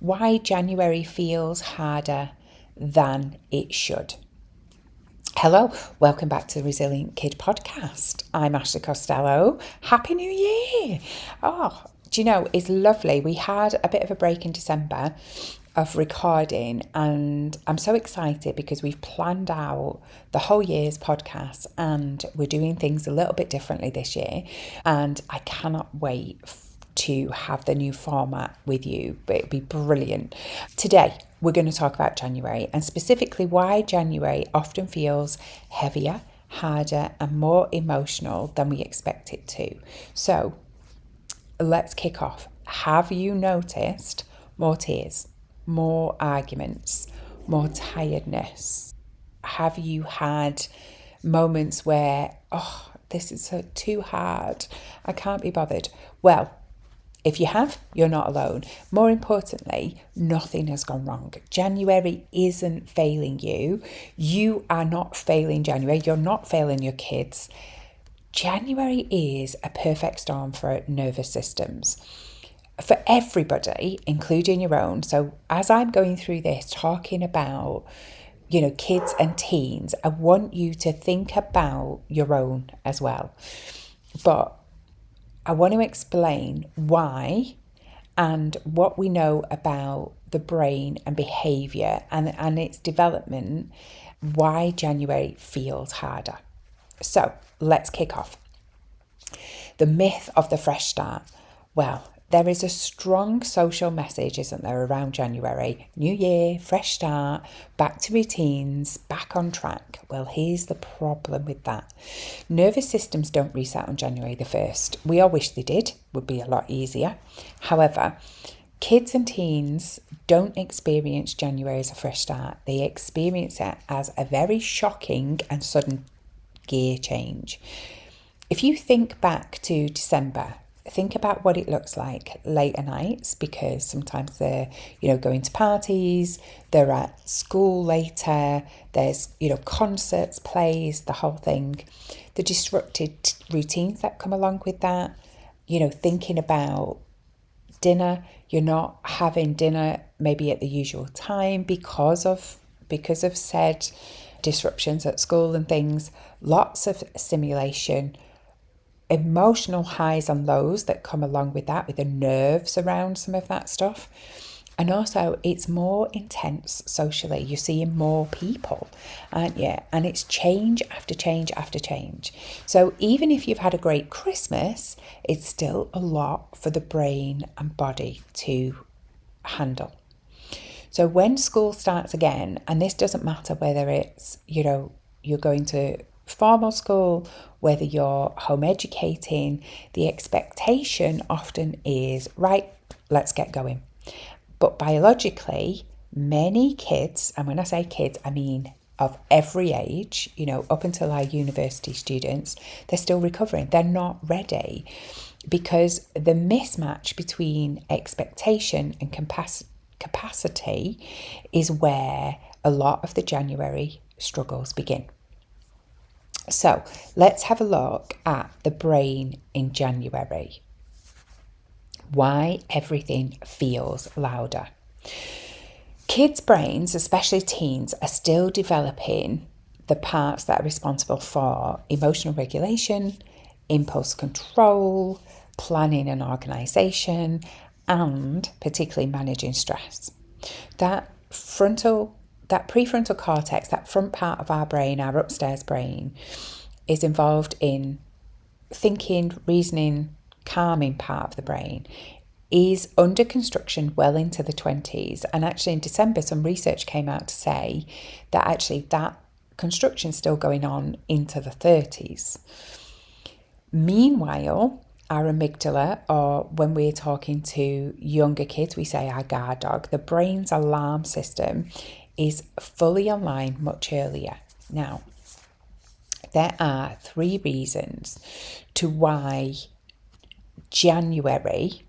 why January feels harder than it should. Hello, welcome back to the Resilient Kid podcast. I'm Ashley Costello. Happy New Year! Oh, do you know, it's lovely. We had a bit of a break in December of recording, and I'm so excited because we've planned out the whole year's podcast and we're doing things a little bit differently this year, and I cannot wait to have the new format with you, but it'd be brilliant. Today we're going to talk about January, and specifically why January often feels heavier, harder and more emotional than we expect it to. So let's kick off. Have you noticed more tears, more arguments, more tiredness? Have you had moments where, this is so too hard, I can't be bothered? Well, if you have, you're not alone. More importantly, nothing has gone wrong. January isn't failing you. You are not failing January. You're not failing your kids. January is a perfect storm for nervous systems. For everybody, including your own. So as I'm going through this, talking about, kids and teens, I want you to think about your own as well. But I want to explain why and what we know about the brain and behaviour and its development, why January feels harder. So let's kick off. The myth of the fresh start. Well, there is a strong social message, isn't there, around January? New year, fresh start, back to routines, back on track. Well, here's the problem with that. Nervous systems don't reset on January the 1st. We all wish they did, would be a lot easier. However, kids and teens don't experience January as a fresh start. They experience it as a very shocking and sudden gear change. If you think back to December, think about what it looks like later nights, because sometimes they're, going to parties, they're at school later, there's, concerts, plays, the whole thing. The disrupted routines that come along with that, thinking about dinner, you're not having dinner maybe at the usual time because of said disruptions at school and things, lots of stimulation, emotional highs and lows that come along with that, with the nerves around some of that stuff. And also it's more intense socially. You're seeing more people, aren't you? And it's change after change after change. So even if you've had a great Christmas, it's still a lot for the brain and body to handle. So when school starts again, and this doesn't matter whether it's, you're going to formal school, whether you're home educating, the expectation often is, right, let's get going. But biologically, many kids, and when I say kids, I mean of every age, up until our university students, they're still recovering. They're not ready because the mismatch between expectation and capacity is where a lot of the January struggles begin. So let's have a look at the brain in January. Why everything feels louder. Kids' brains, especially teens, are still developing the parts that are responsible for emotional regulation, impulse control, planning and organisation, and particularly managing stress. That prefrontal cortex, that front part of our brain, our upstairs brain, is involved in thinking, reasoning, calming part of the brain, is under construction well into the 20s. And actually in December, some research came out to say that actually that construction is still going on into the 30s. Meanwhile, our amygdala, or when we're talking to younger kids, we say our guard dog, the brain's alarm system is fully online much earlier. Now, there are 3 reasons to why January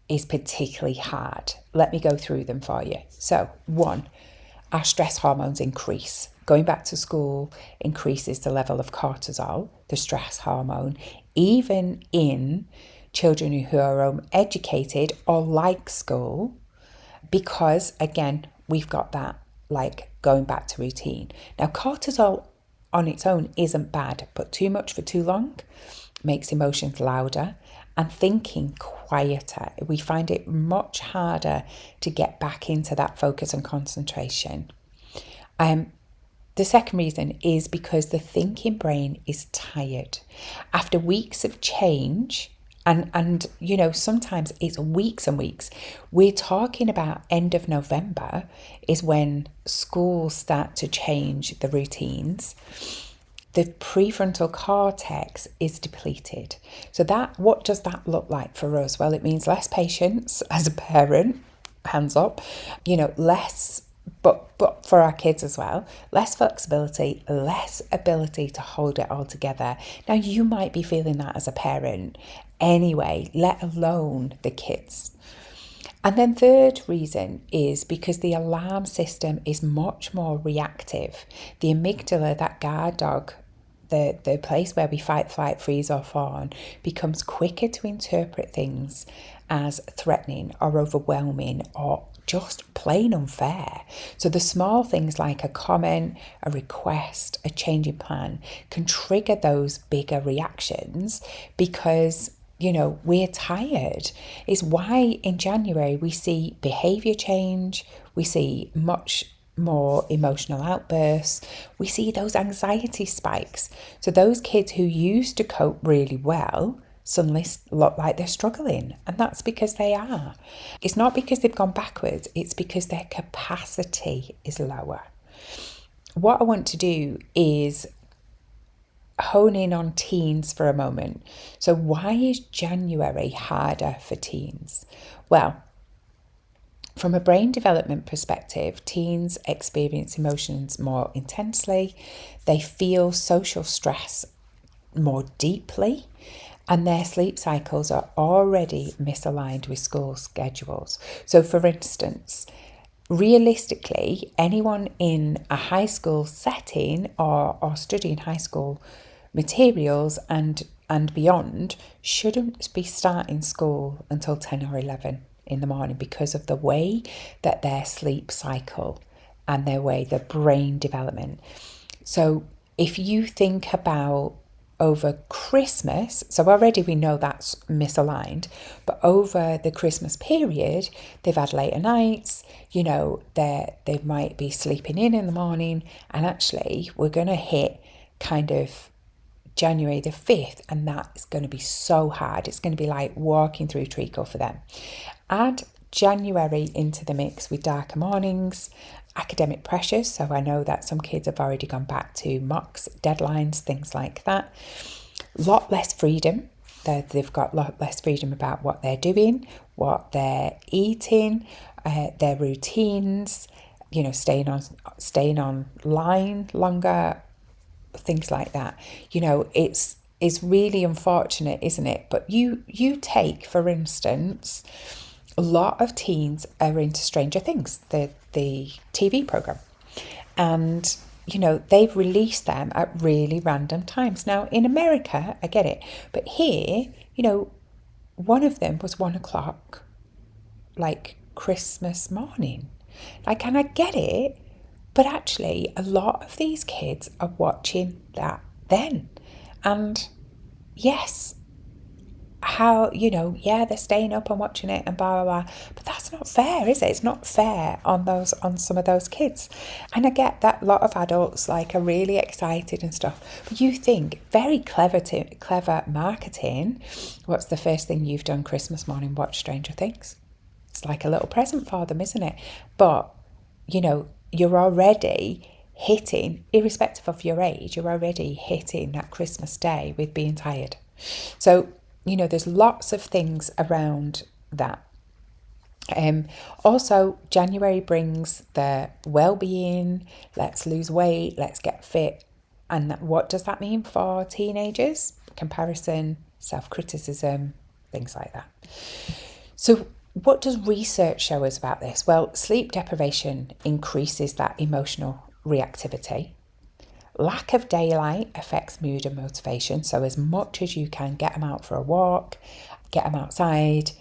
is particularly hard. Let me go through them for you. So, 1, our stress hormones increase. Going back to school increases the level of cortisol, the stress hormone, even in children who are home educated or like school. because again, we've got that like going back to routine. Now, cortisol on its own isn't bad, but too much for too long makes emotions louder and thinking quieter. We find it much harder to get back into that focus and concentration. The second reason is because the thinking brain is tired. After weeks of change, and you know, sometimes it's weeks and weeks. We're talking about end of November is when schools start to change the routines. The prefrontal cortex is depleted. So that, what does that look like for us? Well, it means less patience as a parent, hands up, you know, less, but for our kids as well, less flexibility, less ability to hold it all together. Now, you might be feeling that as a parent anyway, let alone the kids. And then third reason is because the alarm system is much more reactive. The amygdala, that guard dog, the place where we fight, flight, freeze or fawn, becomes quicker to interpret things as threatening or overwhelming or just plain unfair. So the small things like a comment, a request, a change in plan can trigger those bigger reactions because, you know, we're tired. Is why in January we see behaviour change, we see much more emotional outbursts, we see those anxiety spikes. So those kids who used to cope really well suddenly look like they're struggling, and that's because they are. It's not because they've gone backwards, it's because their capacity is lower. What I want to do is hone in on teens for a moment. So why is January harder for teens? Well, from a brain development perspective, teens experience emotions more intensely, they feel social stress more deeply, and their sleep cycles are already misaligned with school schedules. So, for instance, realistically, anyone in a high school setting or studying high school materials and beyond shouldn't be starting school until 10 or 11 in the morning because of the way that their sleep cycle and their way, the brain development. So if you think about over Christmas, so already we know that's misaligned, but over the Christmas period, they've had later nights, you know, they might be sleeping in the morning, and actually we're going to hit kind of January the 5th, and that's going to be so hard. It's going to be like walking through treacle for them. Add January into the mix with darker mornings, academic pressures. So I know that some kids have already gone back to mocks, deadlines, things like that. Lot less freedom. They've got a lot less freedom about what they're doing, what they're eating, their routines, you know, staying online longer, things like that. You know, it's really unfortunate, isn't it? But you take, for instance, a lot of teens are into Stranger Things, the TV program, and you know, they've released them at really random times. Now in America, I get it, but here, you know, one of them was 1 o'clock, like Christmas morning. Like, and I get it, but actually, a lot of these kids are watching that then. And yes, how, you know, yeah, they're staying up and watching it and blah, blah, blah. But that's not fair, is it? It's not fair on some of those kids. And I get that a lot of adults like are really excited and stuff. But you think, very clever marketing. What's the first thing you've done Christmas morning? Watch Stranger Things. It's like a little present for them, isn't it? But, you know, you're already hitting, irrespective of your age, you're already hitting that Christmas day with being tired. So, you know, there's lots of things around that. Also, January brings the well-being, let's lose weight, let's get fit. And what does that mean for teenagers? Comparison, self-criticism, things like that. So what does research show us about this? Well, sleep deprivation increases that emotional reactivity. Lack of daylight affects mood and motivation. So as much as you can, get them out for a walk, get them outside,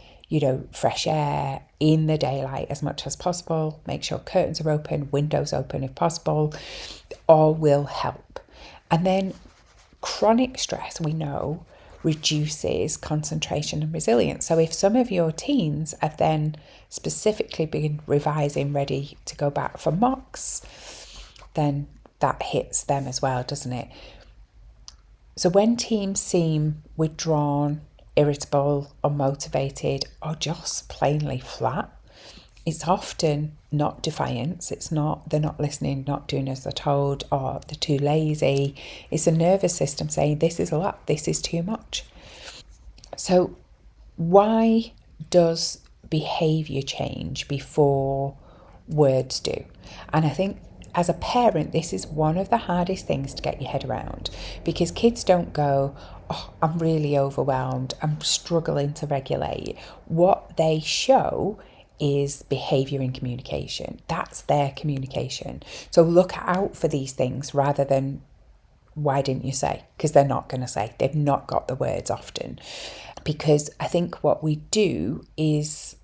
fresh air in the daylight as much as possible. Make sure curtains are open, windows open if possible. All will help. And then chronic stress, we know, reduces concentration and resilience. So if some of your teens have then specifically been revising, ready to go back for mocks, then that hits them as well, doesn't it? So when teams seem withdrawn, irritable, unmotivated, or just plainly flat, it's often not defiance. It's not, they're not listening, not doing as they're told, or they're too lazy. It's the nervous system saying, this is a lot, this is too much. So why does behaviour change before words do? And I think as a parent, this is one of the hardest things to get your head around, because kids don't go, oh, I'm really overwhelmed, I'm struggling to regulate. What they show is behaviour in communication. That's their communication. So look out for these things rather than, why didn't you say? Because they're not going to say. They've not got the words often. Because I think what we do is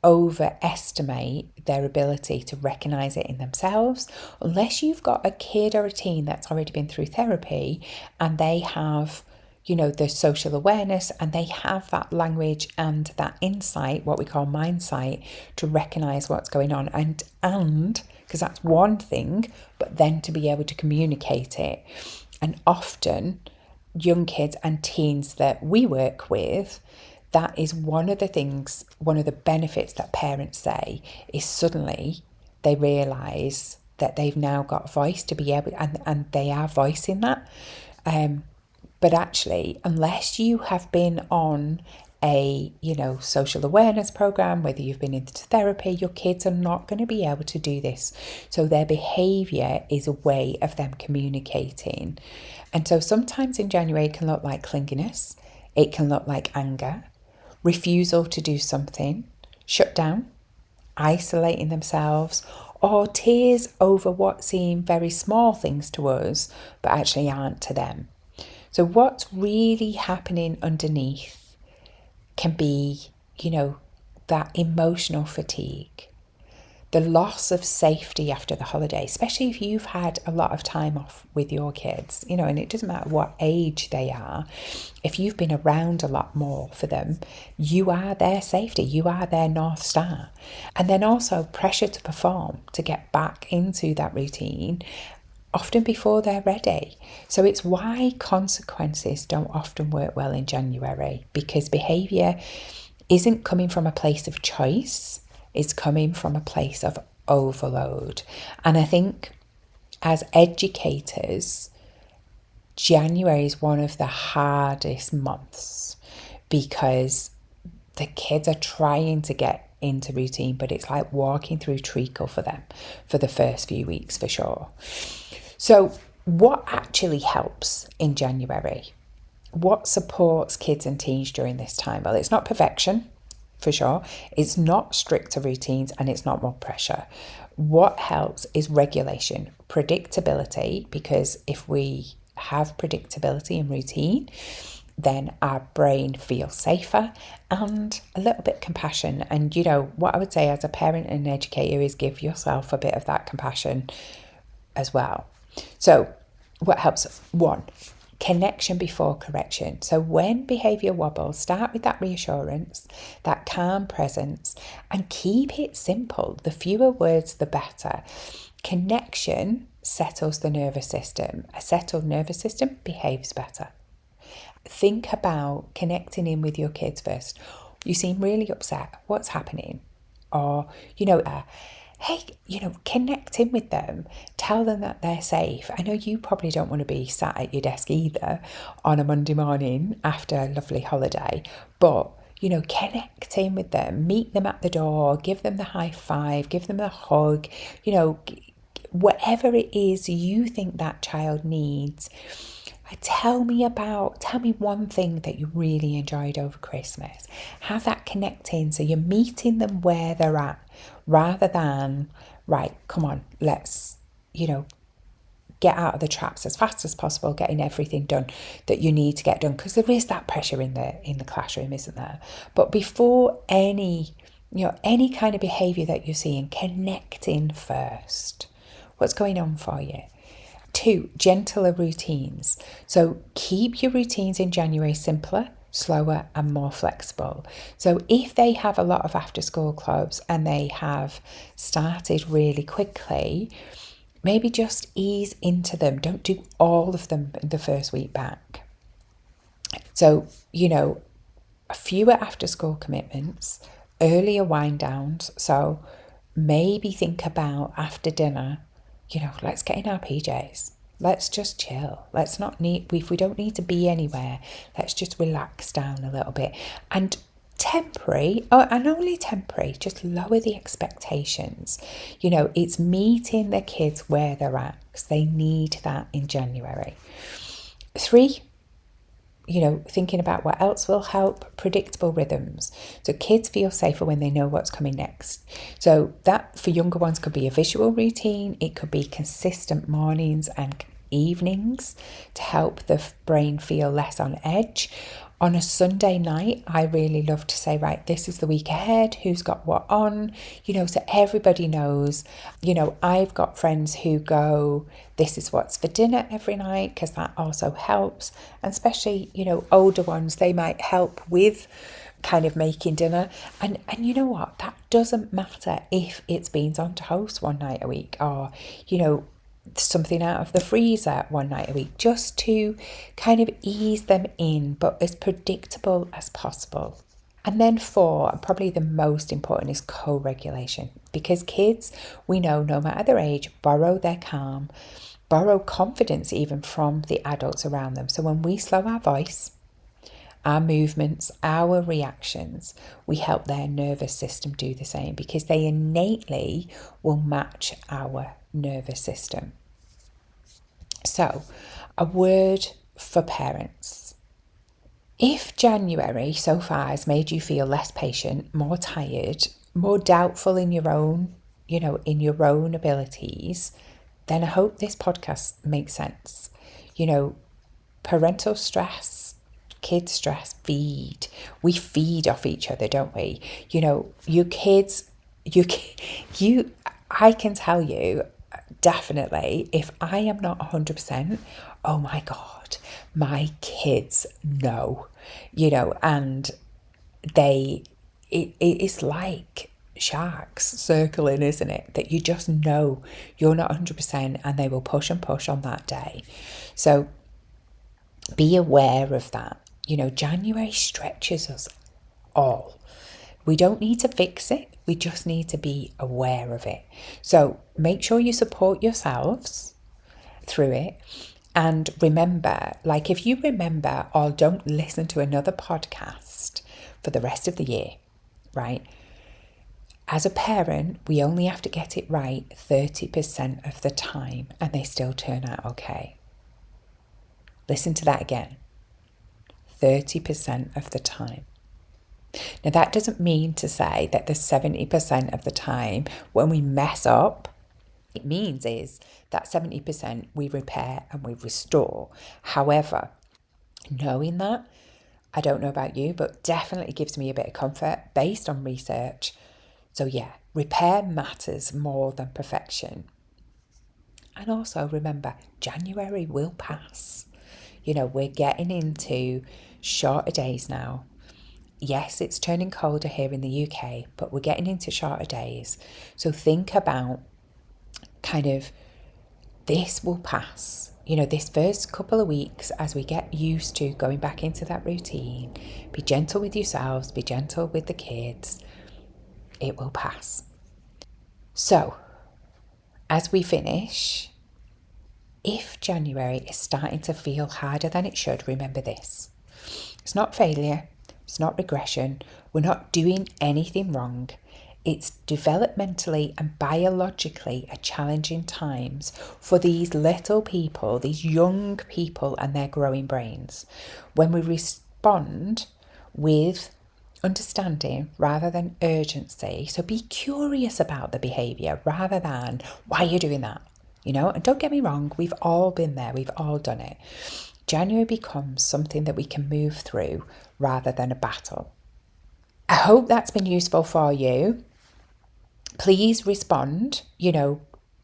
overestimate their ability to recognise it in themselves, unless you've got a kid or a teen that's already been through therapy and they have, the social awareness and they have that language and that insight, what we call mindsight, to recognise what's going on and because that's one thing, but then to be able to communicate it. And often young kids and teens that we work with, that is one of the benefits that parents say is suddenly they realise that they've now got a voice to be able, and they are voicing that. But actually, unless you have been on a, social awareness program, whether you've been into therapy, your kids are not going to be able to do this. So their behaviour is a way of them communicating. And so sometimes in January it can look like clinginess, it can look like anger, refusal to do something, shut down, isolating themselves, or tears over what seem very small things to us, but actually aren't to them. So what's really happening underneath can be, that emotional fatigue, the loss of safety after the holiday, especially if you've had a lot of time off with your kids, and it doesn't matter what age they are. If you've been around a lot more for them, you are their safety, you are their North Star. And then also pressure to perform, to get back into that routine, often before they're ready. So it's why consequences don't often work well in January, because behaviour isn't coming from a place of choice, it's coming from a place of overload. And I think as educators, January is one of the hardest months because the kids are trying to get into routine, but it's like walking through treacle for them for the first few weeks for sure. So what actually helps in January? What supports kids and teens during this time? Well, it's not perfection, for sure. It's not stricter routines and it's not more pressure. What helps is regulation, predictability, because if we have predictability and routine, then our brain feels safer, and a little bit compassion. And what I would say as a parent and an educator is give yourself a bit of that compassion as well. So what helps? 1, connection before correction. So when behaviour wobbles, start with that reassurance, that calm presence, and keep it simple. The fewer words, the better. Connection settles the nervous system. A settled nervous system behaves better. Think about connecting in with your kids first. You seem really upset. What's happening? Or, hey, connect in with them. Tell them that they're safe. I know you probably don't want to be sat at your desk either on a Monday morning after a lovely holiday, but, connect in with them, meet them at the door, give them the high five, give them a hug, whatever it is you think that child needs. Tell me one thing that you really enjoyed over Christmas. Have that connecting, so you're meeting them where they're at, rather than, right, come on, let's, get out of the traps as fast as possible, getting everything done that you need to get done, because there is that pressure in the classroom, isn't there? But before any kind of behaviour that you're seeing, connecting first. What's going on for you? 2, gentler routines. So keep your routines in January simpler, slower and more flexible. So if they have a lot of after school clubs and they have started really quickly, maybe just ease into them. Don't do all of them in the first week back. So, fewer after school commitments, earlier wind downs. So maybe think about after dinner, let's get in our PJs. Let's just chill. If we don't need to be anywhere, let's just relax down a little bit. And only temporary, just lower the expectations. It's meeting the kids where they're at, because they need that in January. 3, thinking about what else will help, predictable rhythms. So kids feel safer when they know what's coming next. So that for younger ones could be a visual routine. It could be consistent mornings and evenings to help the brain feel less on edge. On a Sunday night, I really love to say, right, this is the week ahead, who's got what on, so everybody knows. I've got friends who go, this is what's for dinner every night, because that also helps. And especially, older ones, they might help with kind of making dinner. And you know what? That doesn't matter if it's beans on toast one night a week, or, something out of the freezer one night a week, just to kind of ease them in, but as predictable as possible. And then 4, and probably the most important, is co-regulation, because kids, we know, no matter their age, borrow their calm, borrow confidence even from the adults around them. So when we slow our voice, our movements, our reactions, we help their nervous system do the same, because they innately will match our nervous system. So, a word for parents. If January so far has made you feel less patient, more tired, more doubtful in your own, abilities, then I hope this podcast makes sense. Parental stress, kids stress, we feed off each other, don't we? Your kids, I can tell you definitely, if I am not 100%, oh my God, my kids know, and it's like sharks circling, isn't it? That you just know you're not 100% and they will push and push on that day. So be aware of that. January stretches us all. We don't need to fix it. We just need to be aware of it. So make sure you support yourselves through it. And remember, if you remember, or don't listen to another podcast for the rest of the year, right? As a parent, we only have to get it right 30% of the time, and they still turn out okay. Listen to that again. 30% of the time. Now, that doesn't mean to say that the 70% of the time when we mess up, it means is that 70% we repair and we restore. However, knowing that, I don't know about you, but definitely gives me a bit of comfort based on research. So yeah, repair matters more than perfection. And also remember, January will pass. We're getting into shorter days now. Yes, it's turning colder here in the UK, but we're getting into shorter days. So think about kind of, this will pass. This first couple of weeks, as we get used to going back into that routine, be gentle with yourselves, be gentle with the kids. It will pass. So, as we finish, if January is starting to feel harder than it should, remember this. It's not failure. It's not regression. We're not doing anything wrong. It's developmentally and biologically a challenging times for these little people, these young people and their growing brains. When we respond with understanding rather than urgency, so be curious about the behaviour rather than, why are you doing that? And don't get me wrong, we've all been there, we've all done it. January becomes something that we can move through rather than a battle. I hope that's been useful for you. Please respond,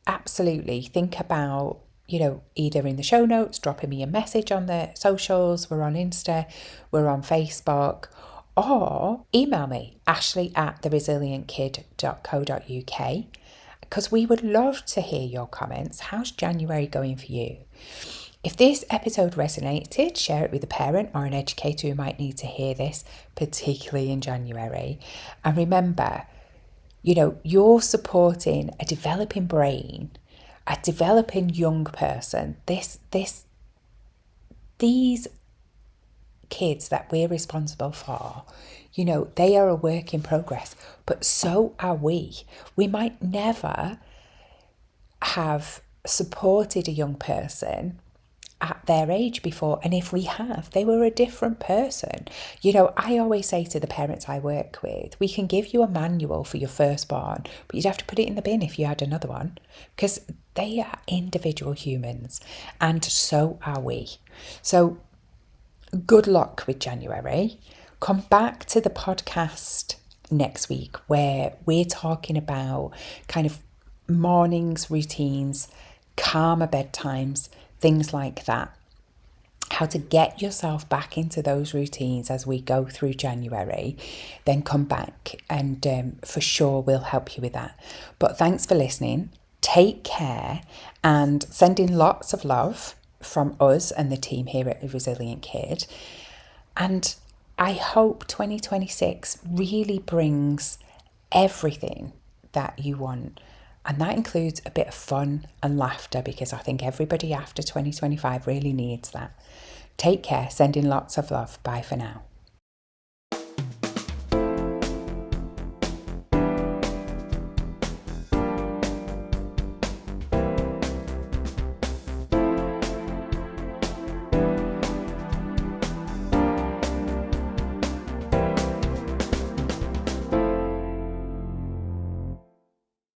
absolutely. Think about, either in the show notes, dropping me a message on the socials. We're on Insta, we're on Facebook, or email me, ashley@theresilientkid.co.uk, because we would love to hear your comments. How's January going for you? If this episode resonated, share it with a parent or an educator who might need to hear this, particularly in January. And remember, you're supporting a developing brain, a developing young person. These kids that we're responsible for, they are a work in progress, but so are we. We might never have supported a young person at their age before, and if we have, they were a different person. I always say to the parents I work with, we can give you a manual for your firstborn, but you'd have to put it in the bin if you had another one, because they are individual humans, and so are we. So good luck with January. Come back to the podcast next week where we're talking about kind of mornings, routines, calmer bedtimes, things like that. How to get yourself back into those routines as we go through January. Then come back and for sure we'll help you with that. But thanks for listening. Take care and sending lots of love from us and the team here at The Resilient Kid. And I hope 2026 really brings everything that you want. And that includes a bit of fun and laughter, because I think everybody after 2025 really needs that. Take care, sending lots of love. Bye for now.